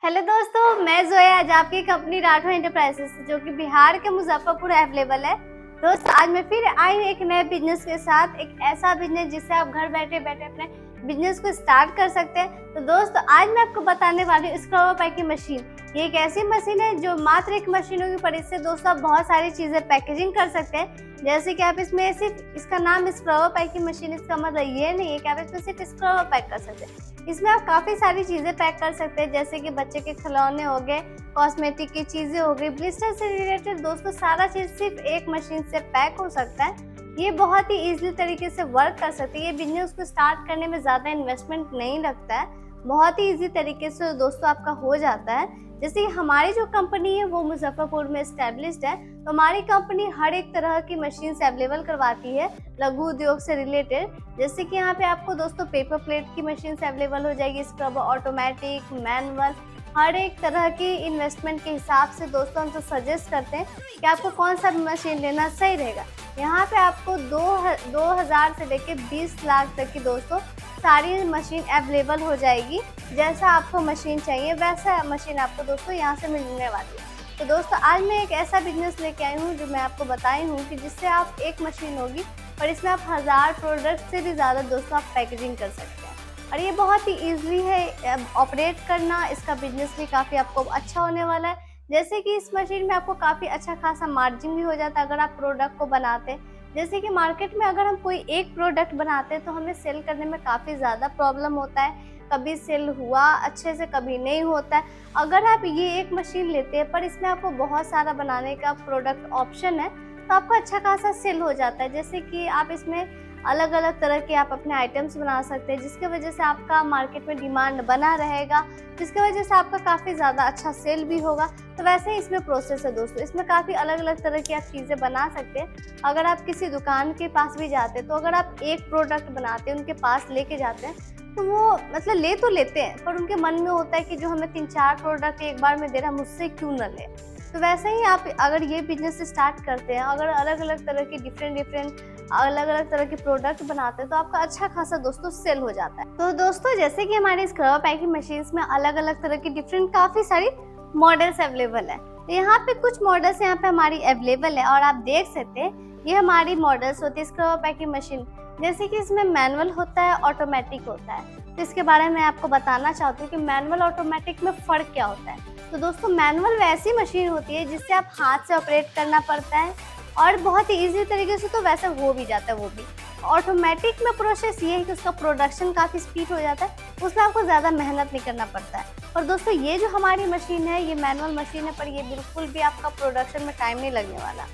Hello दोस्तों, मैं जोया आज आपकी कंपनी राठौर एंटरप्राइजेस जो कि बिहार के मुजफ्फरपुर अवेलेबल है। दोस्तों आज मैं फिर आई हूँ एक नए बिजनेस के साथ, एक ऐसा बिजनेस जिससे आप घर बैठे बैठे अपने बिजनेस को स्टार्ट कर सकते हैं। तो दोस्तों आज मैं आपको बताने वाली हूँ स्क्रबर पैकिंग मशीन। ये एक ऐसी मशीन है जो मात्र एक मशीन होगी, पर इससे दोस्तों आप बहुत सारी चीजें पैकेजिंग कर सकते हैं। जैसे कि आप इसमें सिर्फ इसका नाम स्क्रबर पैकिंग मशीन, इसका मतलब ये नहीं है कि आप इसमें सिर्फ स्क्रबर पैक कर सकते हैं। इसमें आप काफ़ी सारी चीज़ें पैक कर सकते हैं, जैसे कि बच्चे के खिलौने हो गए, कॉस्मेटिक की चीज़ें हो गई, ब्लिस्टर से रिलेटेड दोस्तों सारा चीज़ सिर्फ एक मशीन से पैक हो सकता है। ये बहुत ही ईजिली तरीके से वर्क कर सकते हैं। ये बिजनेस को स्टार्ट करने में ज़्यादा इन्वेस्टमेंट नहीं लगता है, बहुत ही ईजी तरीके से दोस्तों आपका हो जाता है। जैसे कि हमारी जो कंपनी है वो मुजफ्फरपुर में एस्टेब्लिश्ड है, तो हमारी कंपनी हर एक तरह की मशीन अवेलेबल करवाती है लघु उद्योग से रिलेटेड। जैसे कि यहाँ पे आपको दोस्तों पेपर प्लेट की मशीन अवेलेबल हो जाएगी, स्क्रबर ऑटोमेटिक, मैनुअल, हर एक तरह की इन्वेस्टमेंट के हिसाब से दोस्तों हमसे सजेस्ट करते हैं कि आपको कौन सा मशीन लेना सही रहेगा। यहाँ पे आपको 2000 से लेके 20 लाख तक की दोस्तों सारी मशीन अवेलेबल हो जाएगी। जैसा आपको मशीन चाहिए वैसा मशीन आपको दोस्तों यहाँ से मिलने वाली है। तो दोस्तों आज मैं एक ऐसा बिजनेस लेके आई हूँ जो मैं आपको बताई हूँ कि जिससे आप एक मशीन होगी और इसमें आप 1000 प्रोडक्ट से भी ज़्यादा दोस्तों आप पैकेजिंग कर सकते हैं। और ये बहुत ही ईजिली है ऑपरेट करना, इसका बिजनेस भी काफ़ी आपको अच्छा होने वाला है। जैसे कि इस मशीन में आपको काफ़ी अच्छा खासा मार्जिन भी हो जाता है अगर आप प्रोडक्ट को बनाते हैं। जैसे कि मार्केट में अगर हम कोई एक प्रोडक्ट बनाते हैं तो हमें सेल करने में काफ़ी ज़्यादा प्रॉब्लम होता है, कभी सेल हुआ अच्छे से कभी नहीं होता है। अगर आप ये एक मशीन लेते हैं पर इसमें आपको बहुत सारा बनाने का प्रोडक्ट ऑप्शन है तो आपका अच्छा खासा सेल हो जाता है। जैसे कि आप इसमें अलग अलग तरह के आप अपने आइटम्स बना सकते हैं, जिसकी वजह से आपका मार्केट में डिमांड बना रहेगा, जिसकी वजह से आपका काफ़ी ज़्यादा अच्छा सेल भी होगा। तो वैसे ही इसमें प्रोसेस है दोस्तों, इसमें काफ़ी अलग अलग तरह की आप चीज़ें बना सकते हैं। अगर आप किसी दुकान के पास भी जाते हैं तो अगर आप एक प्रोडक्ट बनाते हैं उनके पास लेके जाते हैं तो वो मतलब ले तो लेते हैं, पर उनके मन में होता है कि जो हमें 3-4 प्रोडक्ट एक बार में दे रहा है मुझसे क्यों न ले। तो वैसे ही आप अगर ये बिजनेस स्टार्ट करते हैं, अगर अलग अलग तरह की डिफरेंट अलग अलग तरह के प्रोडक्ट बनाते हैं तो आपका अच्छा खासा दोस्तों सेल हो जाता है। तो दोस्तों जैसे कि हमारे स्क्रबर पैकिंग मशीन्स में अलग अलग तरह की डिफरेंट काफ़ी सारी मॉडल्स अवेलेबल है। तो यहाँ पे कुछ मॉडल्स यहाँ पे हमारी अवेलेबल है और आप देख सकते हैं ये हमारी मॉडल्स होती है स्क्रबर पैकिंग मशीन। जैसे कि इसमें मैनुअल होता है, ऑटोमेटिक होता है। तो इसके बारे में आपको बताना चाहती हूँ कि मैनुअल ऑटोमेटिक में फ़र्क क्या होता है। तो दोस्तों मैनुअल वैसी मशीन होती है जिससे आप हाथ से ऑपरेट करना पड़ता है और बहुत ही ईजी तरीके से तो वैसे हो भी जाता है वो भी। ऑटोमेटिक में प्रोसेस ये है कि उसका प्रोडक्शन काफ़ी स्पीड हो जाता है, उसमें आपको ज़्यादा मेहनत नहीं करना पड़ता है। और दोस्तों ये जो हमारी मशीन है ये मैनुअल मशीन है, पर ये बिल्कुल भी आपका प्रोडक्शन में टाइम नहीं लगने वाला।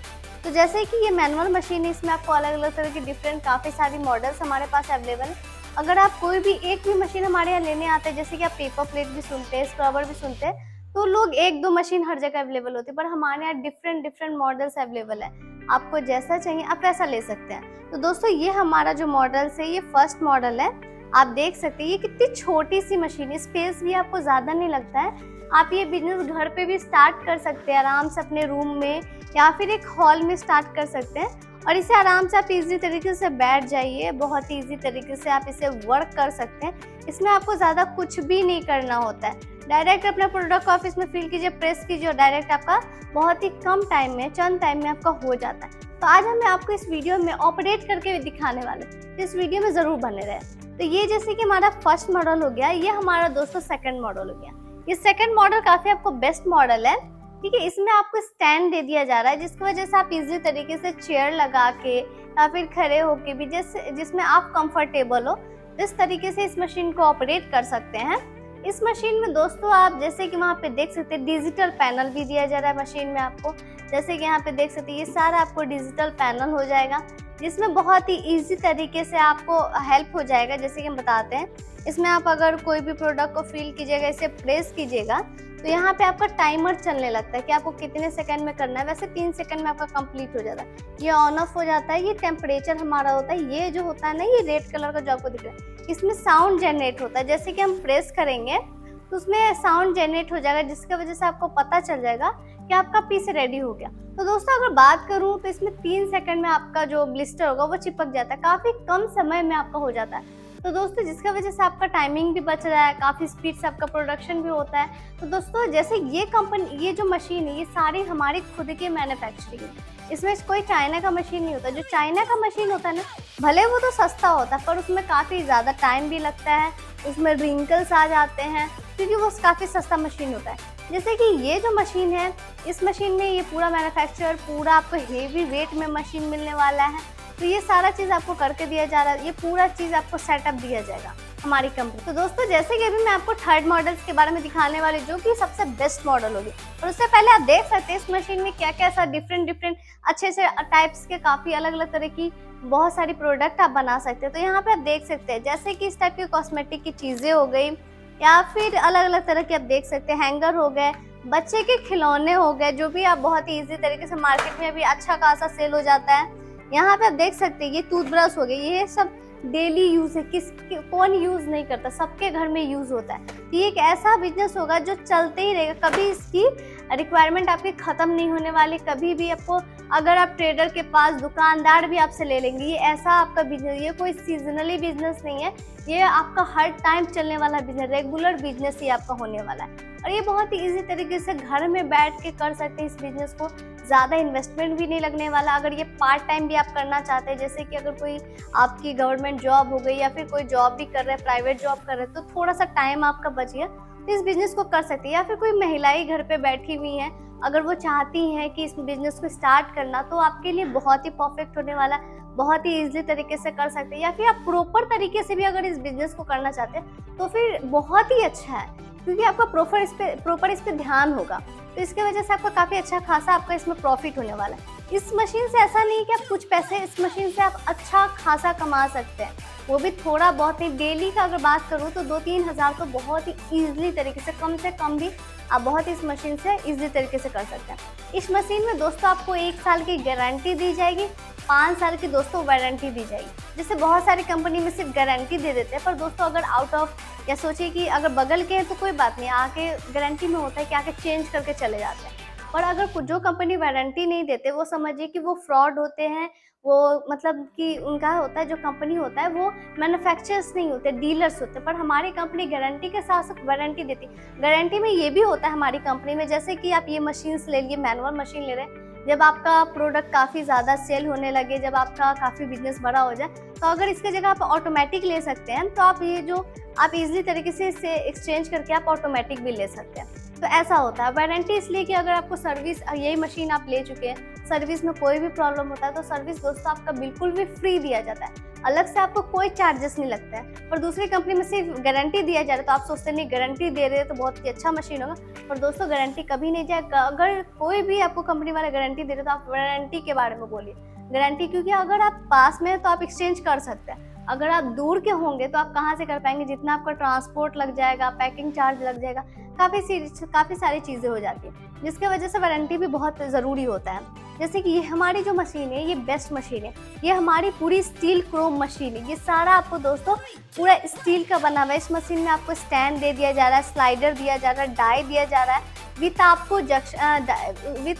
तो जैसे कि ये मैनुअल मशीन है, इसमें आपको अलग अलग तरह की डिफरेंट काफ़ी सारी मॉडल्स हमारे पास अवेलेबल है। अगर आप कोई भी एक भी मशीन हमारे यहाँ लेने आते हैं, जैसे कि आप पेपर प्लेट भी सुनते हैं, स्क्रबर भी सुनते हैं, तो लोग 1-2 मशीन हर जगह अवेलेबल होती है, पर हमारे यहाँ डिफरेंट मॉडल्स अवेलेबल है। आपको जैसा चाहिए आप वैसा ले सकते हैं। तो दोस्तों ये हमारा जो मॉडल्स है ये फर्स्ट मॉडल है। आप देख सकते हैं ये कितनी छोटी सी मशीन है, स्पेस भी आपको ज़्यादा नहीं लगता है। आप ये बिजनेस घर पे भी स्टार्ट कर सकते हैं आराम से अपने रूम में या फिर एक हॉल में स्टार्ट कर सकते हैं और इसे आराम से आप इजी तरीके से बैठ जाइए, बहुत ही इजी तरीके से आप इसे वर्क कर सकते हैं। इसमें आपको ज़्यादा कुछ भी नहीं करना होता है, डायरेक्ट अपने प्रोडक्ट को ऑफिस में फिल कीजिए, प्रेस कीजिए और डायरेक्ट आपका बहुत ही कम टाइम में, चंद टाइम में आपका हो जाता है। तो आज मैं आपको इस वीडियो में ऑपरेट करके दिखाने वाले हैं, तो इस वीडियो में ज़रूर बने रहे। तो ये जैसे कि हमारा फर्स्ट मॉडल हो गया, ये हमारा दोस्तों सेकंड मॉडल हो गया। ये सेकंड मॉडल काफ़ी आपको बेस्ट मॉडल है, ठीक है। इसमें आपको स्टैंड दे दिया जा रहा है जिसकी वजह से आप इजी तरीके से चेयर लगा के या फिर खड़े होके भी जिसमें आप कंफर्टेबल हो, इस तरीके से इस मशीन को ऑपरेट कर सकते हैं। इस मशीन में दोस्तों आप जैसे कि वहाँ पे देख सकते हैं डिजिटल पैनल भी दिया जा रहा है मशीन में आपको। जैसे कि यहाँ पे देख सकते हैं ये सारा आपको डिजिटल पैनल हो जाएगा, जिसमें बहुत ही इजी तरीके से आपको हेल्प हो जाएगा। जैसे कि हम बताते हैं, इसमें आप अगर कोई भी प्रोडक्ट को फिल कीजिएगा, इसे प्रेस कीजिएगा तो यहाँ पे आपका टाइमर चलने लगता है कि आपको कितने सेकंड में करना है। वैसे 3 सेकंड में आपका कंप्लीट हो जाता है। ये ऑन ऑफ हो जाता है। ये टेम्परेचर हमारा होता है, ये जो होता है ना ये रेड कलर का जो आपको दिख रहा है, इसमें साउंड जनरेट होता है। जैसे कि हम प्रेस करेंगे तो उसमें साउंड जनरेट हो जाएगा, जिसकी वजह से आपको पता चल जाएगा कि आपका पीस रेडी हो गया। तो दोस्तों अगर बात करूँ तो इसमें 3 सेकंड में आपका जो ब्लिस्टर होगा वो चिपक जाता है, काफ़ी कम समय में आपका हो जाता है। तो दोस्तों जिसकी वजह से आपका टाइमिंग भी बच रहा है, काफ़ी स्पीड से आपका प्रोडक्शन भी होता है। तो दोस्तों जैसे ये जो मशीन है ये सारी हमारी खुद की मैन्युफैक्चरिंग है, इसमें कोई चाइना का मशीन नहीं होता। जो चाइना का मशीन होता है ना, भले वो तो सस्ता होता है पर उसमें काफ़ी ज़्यादा टाइम भी लगता है, उसमें रिंकल्स आ जाते हैं क्योंकि वो काफ़ी सस्ता मशीन होता है। जैसे कि ये जो मशीन है, इस मशीन में ये पूरा मैन्युफैक्चर, पूरा आपको हेवी वेट में मशीन मिलने वाला है। तो ये सारा चीज़ आपको करके दिया जा रहा है, ये पूरा चीज़ आपको सेटअप दिया जाएगा हमारी कंपनी। तो दोस्तों जैसे कि अभी मैं आपको थर्ड मॉडल्स के बारे में दिखाने वाली, जो कि सबसे बेस्ट मॉडल होगी। और उससे पहले आप देख सकते हैं इस मशीन में क्या क्या डिफरेंट अच्छे से टाइप्स के काफ़ी अलग अलग तरह की बहुत सारी प्रोडक्ट आप बना सकते हैं। तो यहाँ पे आप देख सकते हैं जैसे कि इस टाइप की कॉस्मेटिक की चीज़ें हो गई, या फिर अलग अलग तरह के आप देख सकते हैं हैंगर हो गए, बच्चे के खिलौने हो गए, जो भी आप बहुत ही ईजी तरीके से मार्केट में भी अच्छा खासा सेल हो जाता है। यहाँ पे आप देख सकते हैं ये टूथब्रश हो गई, ये सब डेली यूज है, कौन यूज नहीं करता, सबके घर में यूज होता है। तो ये एक ऐसा बिजनेस होगा जो चलते ही रहेगा, कभी इसकी रिक्वायरमेंट आपकी खत्म नहीं होने वाली। कभी भी आपको, अगर आप ट्रेडर के पास, दुकानदार भी आपसे ले लेंगे, ये ऐसा आपका बिजनेस, ये कोई सीजनली बिजनेस नहीं है, ये आपका हर टाइम चलने वाला बिजनेस, रेगुलर बिजनेस ही आपका होने वाला है। और ये बहुत ही इजी तरीके से घर में बैठ के कर सकते हैं इस बिजनेस को, ज़्यादा इन्वेस्टमेंट भी नहीं लगने वाला। अगर ये पार्ट टाइम भी आप करना चाहते हैं, जैसे कि अगर कोई आपकी गवर्नमेंट जॉब हो गई या फिर कोई जॉब भी कर रहे हैं, प्राइवेट जॉब कर रहे हैं, तो थोड़ा सा टाइम आपका बच गया तो इस बिजनेस को कर सकती है। या फिर कोई महिलाएं घर पे बैठी हुई हैं, अगर वो चाहती हैं कि इस बिजनेस को स्टार्ट करना, तो आपके लिए बहुत ही परफेक्ट होने वाला है, बहुत ही ईजी तरीके से कर सकते हैं। या फिर आप प्रॉपर तरीके से भी अगर इस बिजनेस को करना चाहते हैं तो फिर बहुत ही अच्छा है, क्योंकि आपका प्रॉपर इस पे ध्यान होगा। तो इसके वजह से आपका काफ़ी अच्छा खासा आपका इसमें प्रॉफिट होने वाला है। इस मशीन से ऐसा नहीं कि आप कुछ पैसे, इस मशीन से आप अच्छा खासा कमा सकते हैं, वो भी थोड़ा बहुत ही। डेली का अगर बात करूँ तो 2-3 हज़ार तो बहुत ही ईजिली तरीके से कम भी आप बहुत इस मशीन से ईजी तरीके से कर सकते हैं। इस मशीन में दोस्तों आपको 1 साल की गारंटी दी जाएगी, 5 साल की दोस्तों वारंटी दी जाएगी। जैसे बहुत सारी कंपनी में सिर्फ गारंटी दे देते हैं, पर दोस्तों अगर आउट ऑफ, या सोचिए कि अगर बगल के हैं तो कोई बात नहीं, आके गारंटी में होता है कि आके चेंज करके चले जाते हैं। और अगर जो कंपनी वारंटी नहीं देते, वो समझिए कि वो फ्रॉड होते हैं, वो मतलब कि उनका होता है, जो कंपनी होता है वो मैन्युफैक्चरर्स नहीं होते, डीलर्स होते हैं। पर हमारी कंपनी गारंटी के साथ साथ वारंटी देती है। गारंटी में ये भी होता है हमारी कंपनी में, जैसे कि आप ये मशीन ले लिए, मैनुअल मशीन ले रहे हैं, जब आपका प्रोडक्ट काफ़ी ज़्यादा सेल होने लगे, जब आपका काफ़ी बिजनेस बड़ा हो जाए, तो अगर इसके जगह आप ऑटोमेटिक ले सकते हैं, तो आप ये जो आप इजीली तरीके से इसे एक्सचेंज करके आप ऑटोमेटिक भी ले सकते हैं। तो ऐसा होता है। वारंटी इसलिए कि अगर आपको सर्विस, यही मशीन आप ले चुके हैं, सर्विस में कोई भी प्रॉब्लम होता है तो सर्विस दोस्तों आपका बिल्कुल भी फ्री दिया जाता है, अलग से आपको कोई चार्जेस नहीं लगता है। और दूसरी कंपनी में सिर्फ गारंटी दिया जा रहा है, तो आप सोचते नहीं गारंटी दे रहे हैं तो बहुत ही अच्छा मशीन होगा, पर दोस्तों गारंटी कभी नहीं जाएगा। अगर कोई भी आपको कंपनी वाले गारंटी दे रहे तो आप वारंटी के बारे में बोलिए, गारंटी, क्योंकि अगर आप पास में हैं तो आप एक्सचेंज कर सकते हैं। अगर आप दूर के होंगे तो आप कहाँ से कर पाएंगे, जितना आपका ट्रांसपोर्ट लग जाएगा, पैकिंग चार्ज लग जाएगा, काफ़ी सारी चीज़ें हो जाती हैं, जिसके वजह से वारंटी भी बहुत ज़रूरी होता है। जैसे कि ये हमारी जो मशीन है, ये बेस्ट मशीन है, ये हमारी पूरी स्टील क्रोम मशीन है। ये सारा आपको दोस्तों पूरा स्टील का बना हुआ है। इस मशीन में आपको स्टैंड दे दिया जा रहा है, स्लाइडर दिया जा रहा है, डाई दिया जा रहा है, विथ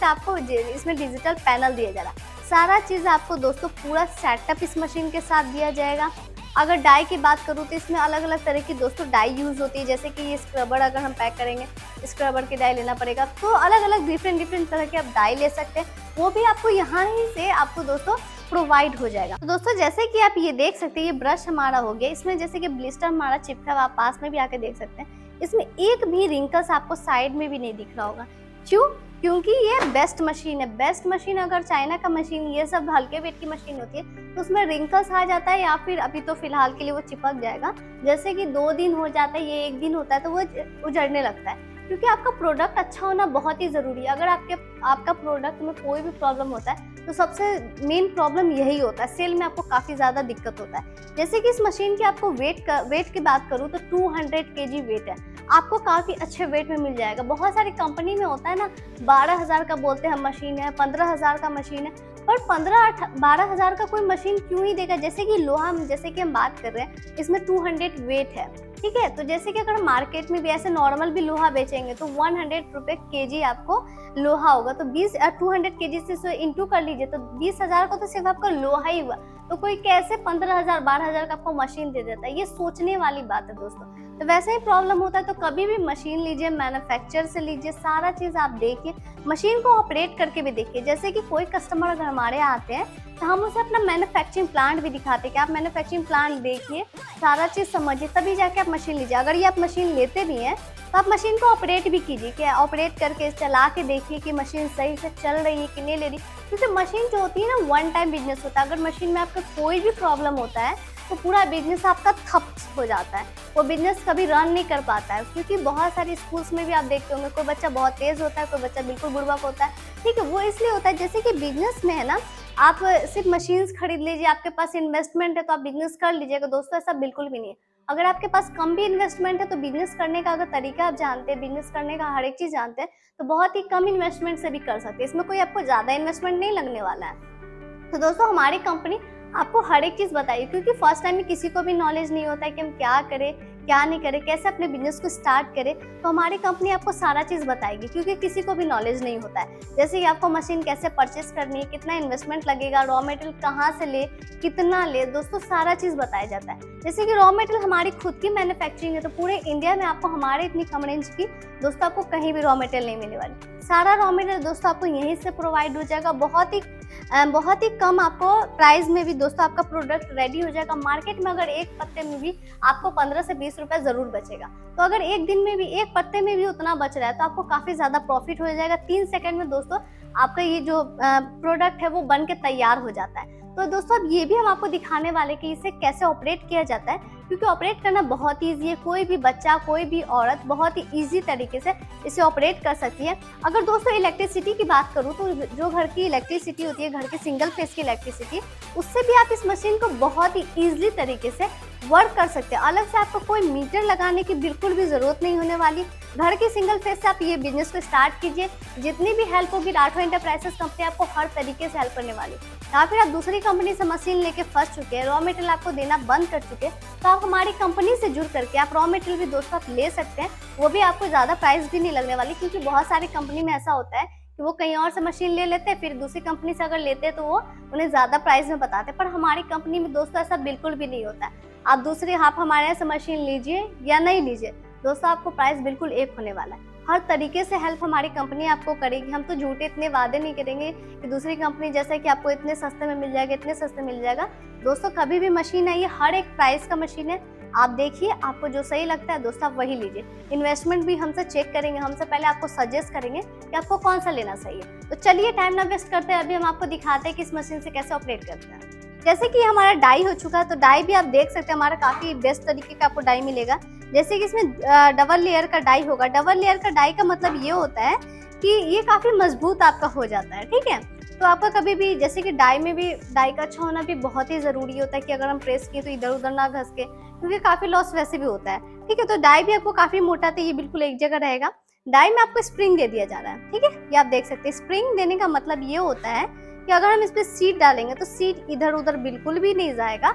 आपको इसमें डिजिटल पैनल दिया जा रहा है। सारा चीज़ आपको दोस्तों पूरा सेटअप इस मशीन के साथ दिया जाएगा। अगर डाई की बात करूँ तो इसमें अलग अलग तरह की दोस्तों डाई यूज़ होती है, जैसे कि ये स्क्रबर अगर हम पैक करेंगे, स्क्रबर की डाई लेना पड़ेगा, तो अलग अलग डिफरेंट तरह के आप डाई ले सकते हैं, वो भी आपको यहाँ ही से आपको दोस्तों प्रोवाइड हो जाएगा। तो दोस्तों जैसे कि आप ये देख सकते हैं, ये ब्रश हमारा हो गया, इसमें जैसे कि ब्लिस्टर हमारा चिपका हुआ, आप पास में भी आके देख सकते हैं। इसमें एक भी रिंकल्स आपको साइड में भी नहीं दिख रहा होगा। क्यों? क्योंकि ये बेस्ट मशीन है। बेस्ट मशीन, अगर चाइना का मशीन, ये सब हल्के वेट की मशीन होती है, तो उसमें रिंकल्स आ जाता है, या फिर अभी तो फिलहाल के लिए वो चिपक जाएगा, जैसे कि 2 दिन हो जाता है, ये 1 दिन होता है तो वो उजड़ने लगता है। क्योंकि आपका प्रोडक्ट अच्छा होना बहुत ही ज़रूरी है। अगर आपका प्रोडक्ट में कोई भी प्रॉब्लम होता है तो सबसे मेन प्रॉब्लम यही होता है, सेल में आपको काफ़ी ज़्यादा दिक्कत होता है। जैसे कि इस मशीन की आपको वेट की बात करूँ तो 200 kg वेट है, आपको काफ़ी अच्छे वेट में मिल जाएगा। बहुत सारी कंपनी में होता है ना, 12,000 का बोलते हैं हम मशीन है, 15,000 का मशीन है, पर 12,000 का कोई मशीन क्यों ही देगा। जैसे कि लोहा, जैसे कि हम बात कर रहे हैं, इसमें 200 वेट है, ठीक है। तो जैसे कि अगर मार्केट में भी ऐसे नॉर्मल भी लोहा बेचेंगे तो 100 रुपए केजी आपको लोहा होगा। तो 200 केजी से इंटू कर लीजिए तो 20,000 का तो सिर्फ आपका लोहा ही हुआ। तो कोई कैसे 15,000 12,000 का आपको मशीन दे देता है, ये सोचने वाली बात है दोस्तों। तो वैसे ही प्रॉब्लम होता है। तो कभी भी मशीन लीजिए, मैन्युफैक्चर से लीजिए, सारा चीज आप देखिए, मशीन को ऑपरेट करके भी देखिए। जैसे कि कोई कस्टमर अगर हमारे यहाँ आते हैं तो हम उसे अपना मैन्युफैक्चरिंग प्लांट भी दिखाते हैं कि आप मैन्युफैक्चरिंग प्लांट देखिए, सारा चीज समझिए, तभी जाके आप मशीन लीजिए। अगर ये आप मशीन लेते भी हैं तो आप मशीन को ऑपरेट भी कीजिए, कि ऑपरेट करके चला के देखिए कि मशीन सही से चल रही है कि नहीं ले रही। क्योंकि मशीन जो होती है ना, वन टाइम बिजनेस होता है। अगर मशीन में आपका कोई भी प्रॉब्लम होता है तो पूरा बिजनेस आपका ठप हो जाता है, वो बिजनेस कभी रन नहीं कर पाता है। क्योंकि बहुत सारे स्कूल्स में भी आप देखते होंगे, कोई बच्चा बहुत तेज होता है, कोई बच्चा बिल्कुल बुड़बक होता है। ठीक है, वो इसलिए होता है जैसे कि बिजनेस में है ना, आप सिर्फ मशीन्स खरीद लीजिए, आपके पास इन्वेस्टमेंट है तो आप बिजनेस कर लीजिएगा। दोस्तों ऐसा बिल्कुल भी नहीं है। अगर आपके पास कम भी इन्वेस्टमेंट है तो बिजनेस करने का अगर तरीका आप जानते हैं, बिजनेस करने का हर एक चीज जानते हैं, तो बहुत ही कम इन्वेस्टमेंट से भी कर सकते हैं। इसमें कोई आपको ज्यादा इन्वेस्टमेंट नहीं लगने वाला है। तो दोस्तों हमारी कंपनी आपको हर एक चीज बताइए, क्योंकि फर्स्ट टाइम में किसी को भी नॉलेज नहीं होता है कि हम क्या करें क्या नहीं करें, कैसे अपने बिजनेस को स्टार्ट करें। तो हमारी कंपनी आपको सारा चीज बताएगी, क्योंकि किसी को भी नॉलेज नहीं होता है। जैसे कि आपको मशीन कैसे परचेस करनी है, कितना इन्वेस्टमेंट लगेगा, रॉ मटेरियल कहाँ से ले, कितना ले, दोस्तों सारा चीज बताया जाता है। जैसे कि रॉ मटेरियल हमारी खुद की मैन्युफैक्चरिंग है, तो पूरे इंडिया में आपको हमारे इतनी कम रेंज की दोस्तों आपको कहीं भी रॉ मटेरियल नहीं मिलने वाली। सारा रॉ मटेरियल दोस्तों आपको यहीं से प्रोवाइड हो जाएगा। बहुत ही कम आपको प्राइस में भी दोस्तों आपका प्रोडक्ट रेडी हो जाएगा। मार्केट में अगर एक पत्ते में भी आपको 15 से 20 रुपए जरूर बचेगा। तो अगर एक दिन में भी एक पत्ते में भी उतना बच रहा है तो आपको काफी ज्यादा प्रॉफिट हो जाएगा। 3 सेकंड में दोस्तों आपका ये जो प्रोडक्ट है वो बन के तैयार हो जाता है। तो दोस्तों अब ये भी हम आपको दिखाने वाले कि इसे कैसे ऑपरेट किया जाता है, क्योंकि ऑपरेट करना बहुत ईजी है। कोई भी बच्चा, कोई भी औरत बहुत ही ईजी तरीके से इसे ऑपरेट कर सकती है। अगर दोस्तों इलेक्ट्रिसिटी की बात करूँ तो जो घर की इलेक्ट्रिसिटी होती है, घर की सिंगल फेस की इलेक्ट्रिसिटी, उससे भी आप इस मशीन को बहुत ही ईजिली तरीके से वर्क कर सकते हैं। अलग से आपको कोई मीटर लगाने की बिल्कुल भी जरूरत नहीं होने वाली। घर की सिंगल फेस से आप ये बिजनेस को स्टार्ट कीजिए। जितनी भी हेल्प होगी राठौर एंटरप्राइजेस कंपनी आपको हर तरीके से हेल्प करने वाली। या फिर आप दूसरी कंपनी से मशीन लेके फंस चुके हैं, रॉ मटेरियल आपको देना बंद कर चुके हैं, तो आप हमारी कंपनी से जुड़ करके आप रॉ मटेरियल भी दोस्तों आप ले सकते हैं। वो भी आपको ज़्यादा प्राइस भी नहीं लगने वाली, क्योंकि बहुत सारी कंपनी में ऐसा होता है कि वो कहीं और से मशीन ले लेते हैं, फिर दूसरी कंपनी से अगर लेते हैं तो वो उन्हें ज़्यादा प्राइस में बताते हैं। पर हमारी कंपनी में दोस्तों ऐसा बिल्कुल भी नहीं होता है। आप हमारे यहाँ से मशीन लीजिए या नहीं लीजिए, दोस्तों आपको प्राइस बिल्कुल एक होने वाला है। हर तरीके से हेल्प हमारी कंपनी आपको करेगी। हम तो झूठे इतने वादे नहीं करेंगे कि दूसरी कंपनी जैसे कि आपको इतने सस्ते में मिल जाएगा, इतने सस्ते मिल जाएगा। दोस्तों कभी भी मशीन है, ये हर एक प्राइस का मशीन है। आप देखिए, आपको जो सही लगता है दोस्तों आप वही लीजिए। इन्वेस्टमेंट भी हमसे चेक करेंगे, हमसे पहले आपको सजेस्ट करेंगे कि आपको कौन सा लेना सही है। तो चलिए टाइम ना वेस्ट करते हैं, अभी हम आपको दिखाते हैं कि इस मशीन से कैसे ऑपरेट करते हैं। जैसे कि हमारा डाई हो चुका है, तो डाई भी आप देख सकते हैं हमारा काफी बेस्ट तरीके का आपको डाई मिलेगा। जैसे कि इसमें डबल लेयर का डाई होगा। डबल लेयर का डाई का मतलब ये होता है कि ये काफी मजबूत आपका हो जाता है। ठीक है, तो आपका कभी भी जैसे कि डाई में भी डाई का अच्छा होना भी बहुत ही जरूरी होता है कि अगर हम प्रेस किए तो इधर उधर ना घस के, क्योंकि काफी लॉस वैसे भी होता है। ठीक है, तो डाई भी आपको काफी मोटा, तो ये बिल्कुल एक जगह रहेगा। डाई में आपको स्प्रिंग दे दिया जा रहा है। ठीक है, ये आप देख सकते हैं। स्प्रिंग देने का मतलब ये होता है कि अगर हम इस पे सीट डालेंगे तो सीट इधर उधर बिल्कुल भी नहीं जाएगा,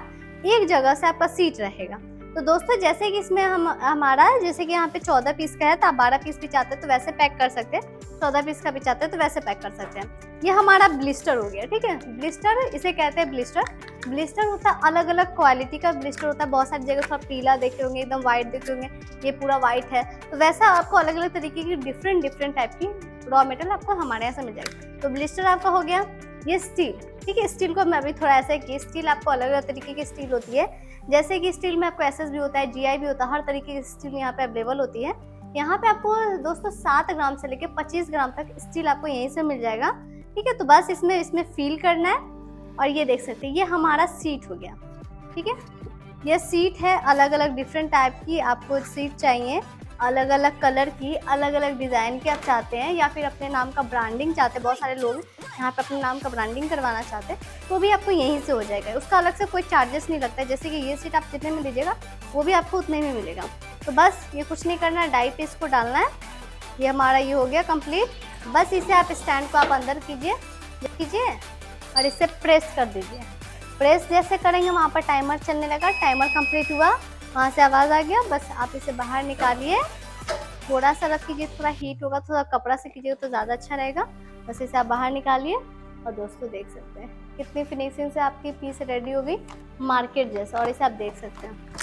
एक जगह से आपका सीट रहेगा। तो दोस्तों जैसे कि इसमें हमारा जैसे कि यहाँ पे 14 पीस का है, तो आप 12 पीस भी चाहते हैं तो वैसे पैक कर सकते हैं, 14 पीस का भी चाहते हैं तो वैसे पैक कर सकते हैं। ये हमारा ब्लिस्टर हो गया। ठीक है, ब्लिस्टर इसे कहते हैं ब्लिस्टर। ब्लिस्टर होता है अलग अलग क्वालिटी का ब्लिस्टर होता है। बहुत सारी जगह थोड़ा पीला देखे होंगे, एकदम व्हाइट देखे होंगे, ये पूरा व्हाइट है। तो वैसा आपको अलग अलग तरीके की डिफरेंट टाइप की रॉ मटेरियल आपको हमारे यहाँ से मिल जाएगी। तो ब्लिस्टर आपका हो गया। ये स्टील, ठीक है, स्टील को मैं अभी थोड़ा ऐसा कि स्टील आपको अलग अलग तरीके की स्टील होती है। जैसे कि स्टील में आपको एसएस भी होता है, जीआई भी होता है, हर तरीके की स्टील यहाँ पे अवेलेबल होती है। यहाँ पे आपको दोस्तों 7 ग्राम से लेके 25 ग्राम तक स्टील आपको यहीं से मिल जाएगा। ठीक है, तो बस इसमें फील करना है। और ये देख सकते हैं, ये हमारा सीट हो गया। ठीक है, ये सीट है अलग अलग डिफरेंट टाइप की। आपको सीट चाहिए अलग अलग कलर की, अलग अलग डिज़ाइन की आप चाहते हैं, या फिर अपने नाम का ब्रांडिंग चाहते हैं। बहुत सारे लोग यहाँ पे अपने नाम का ब्रांडिंग करवाना चाहते हैं, तो भी आपको यहीं से हो जाएगा। उसका अलग से कोई चार्जेस नहीं लगता है। जैसे कि ये सीट आप जितने में लीजिएगा वो भी आपको उतने में मिलेगा। तो बस ये कुछ नहीं करना है, डाई पे इसको डालना है। ये हमारा ये हो गया कंप्लीट। बस इसे आप स्टैंड को आप अंदर कीजिए और इसे प्रेस कर दीजिए। प्रेस जैसे करेंगे वहाँ पर टाइमर चलने लगा। टाइमर कंप्लीट हुआ वहाँ से आवाज़ आ गया, बस आप इसे बाहर निकालिए, थोड़ा सा रख कीजिए, थोड़ा हीट होगा, थोड़ा कपड़ा से कीजिएगा तो ज़्यादा अच्छा रहेगा। बस इसे आप बाहर निकालिए और दोस्तों देख सकते हैं कितनी फिनिशिंग से आपकी पीस रेडी हो गई, मार्केट जैसा। और इसे आप देख सकते हैं,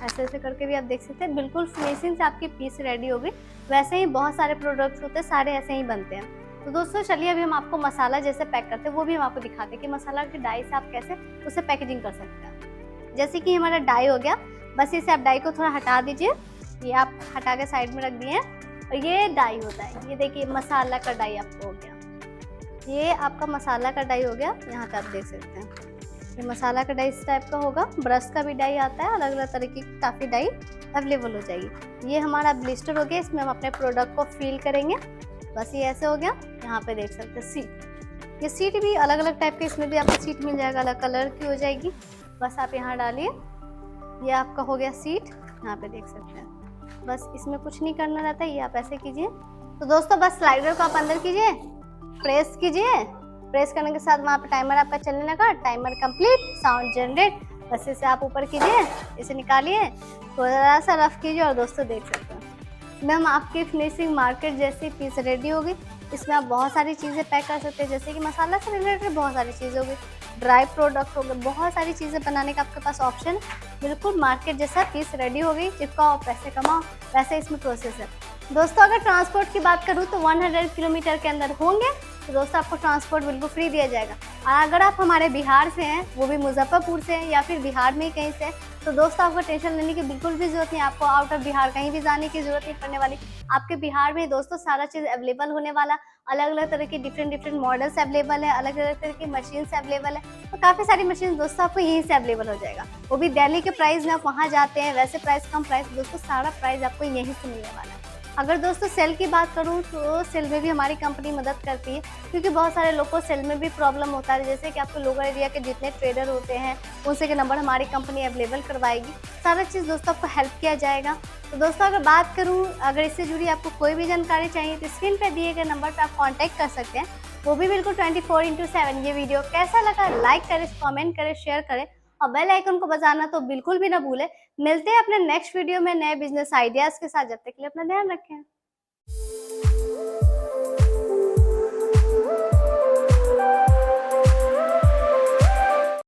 ऐसे ऐसे करके भी आप देख सकते हैं, बिल्कुल फिनिशिंग से आपकी पीस रेडी हो गई। वैसे ही बहुत सारे प्रोडक्ट्स होते हैं, सारे ऐसे ही बनते हैं। तो दोस्तों चलिए अभी हम आपको मसाला जैसे पैक करते हैं वो भी हम आपको दिखाते हैं कि मसाला के डाई से आप कैसे उसे पैकेजिंग कर सकते हैं। जैसे कि हमारा डाई हो गया, बस इसे आप डाई को थोड़ा हटा दीजिए, ये आप हटा के साइड में रख दिए। और ये डाई होता है, ये देखिए मसाला का डाई आपको हो गया, ये आपका मसाला का डाई हो गया। यहाँ पे आप देख सकते हैं ये मसाला का डाई इस टाइप का होगा। ब्रश का भी डाई आता है, अलग अलग तरीके की काफ़ी डाई अवेलेबल हो जाएगी। ये हमारा ब्लिस्टर हो गया, इसमें हम अपने प्रोडक्ट को फिल करेंगे। बस ये ऐसे हो गया। यहाँ पे देख सकते हैं सीट, ये सीट भी अलग अलग टाइप के, इसमें भी आपको सीट मिल जाएगा, अलग कलर की हो जाएगी। बस आप यहाँ डालिए, ये आपका हो गया सीट। यहाँ पे देख सकते हैं, बस इसमें कुछ नहीं करना रहता है, ये आप ऐसे कीजिए। तो दोस्तों बस स्लाइडर को आप अंदर कीजिए, प्रेस कीजिए, प्रेस करने के साथ वहाँ पे टाइमर आपका चलने लगा, टाइमर कंप्लीट, साउंड जनरेट। बस इसे आप ऊपर कीजिए, इसे निकालिए, थोड़ा सा रफ कीजिए और दोस्तों देख सकते हैं मैम आपकी फिनिशिंग मार्केट जैसी पीस रेडी होगी। इसमें आप बहुत सारी चीज़ें पैक कर सकते हैं, जैसे कि मसाला से रिलेटेड बहुत सारी चीज़ें होगी, ड्राई प्रोडक्ट हो गए, बहुत सारी चीज़ें बनाने का आपके पास ऑप्शन। बिल्कुल मार्केट जैसा पीस रेडी हो गई, चिपकाओ पैसे कमाओ, वैसे इसमें प्रोसेस है। दोस्तों अगर ट्रांसपोर्ट की बात करूँ तो 100 किलोमीटर के अंदर होंगे तो दोस्तों आपको ट्रांसपोर्ट बिल्कुल फ्री दिया जाएगा। और अगर आप हमारे बिहार से हैं, वो भी मुजफ्फरपुर से हैं या फिर बिहार में ही कहीं से, तो दोस्तों आपको टेंशन लेने की बिल्कुल भी जरूरत नहीं, आपको आउट ऑफ बिहार कहीं भी जाने की जरूरत नहीं पड़ने वाली। आपके बिहार में दोस्तों सारा चीज़ अवेलेबल होने वाला, अलग अलग तरह की डिफरेंट मॉडल्स अवेलेबल है, अलग अलग तरह की मशीन अवेलेबल है। तो काफ़ी सारी मशीन दोस्तों आपको यहीं से अवेलेबल हो जाएगा, वो भी दिल्ली के प्राइस में। आप वहाँ जाते हैं वैसे प्राइस कम प्राइस, दोस्तों सारा प्राइस आपको यहीं से मिलने वाला है। अगर दोस्तों सेल की बात करूं तो सेल में भी हमारी कंपनी मदद करती है, क्योंकि बहुत सारे लोग को सेल में भी प्रॉब्लम होता है। जैसे कि आपके लोकल एरिया के जितने ट्रेडर होते हैं उनसे के नंबर हमारी कंपनी अवेलेबल करवाएगी, सारा चीज़ दोस्तों आपको हेल्प किया जाएगा। तो दोस्तों अगर बात करूं, अगर इससे जुड़ी आपको कोई भी जानकारी चाहिए तो स्क्रीन पर दिए गए नंबर पर आप कॉन्टैक्ट कर सकते हैं, वो भी बिल्कुल 24/7। ये वीडियो कैसा लगा लाइक करें, कॉमेंट करें, शेयर करें और बेल आइकन को बजाना तो बिल्कुल भी ना भूलें। मिलते हैं अपने नेक्स्ट वीडियो में नए बिजनेस आइडियाज़ के साथ, जब तक के लिए अपना ध्यान रखें।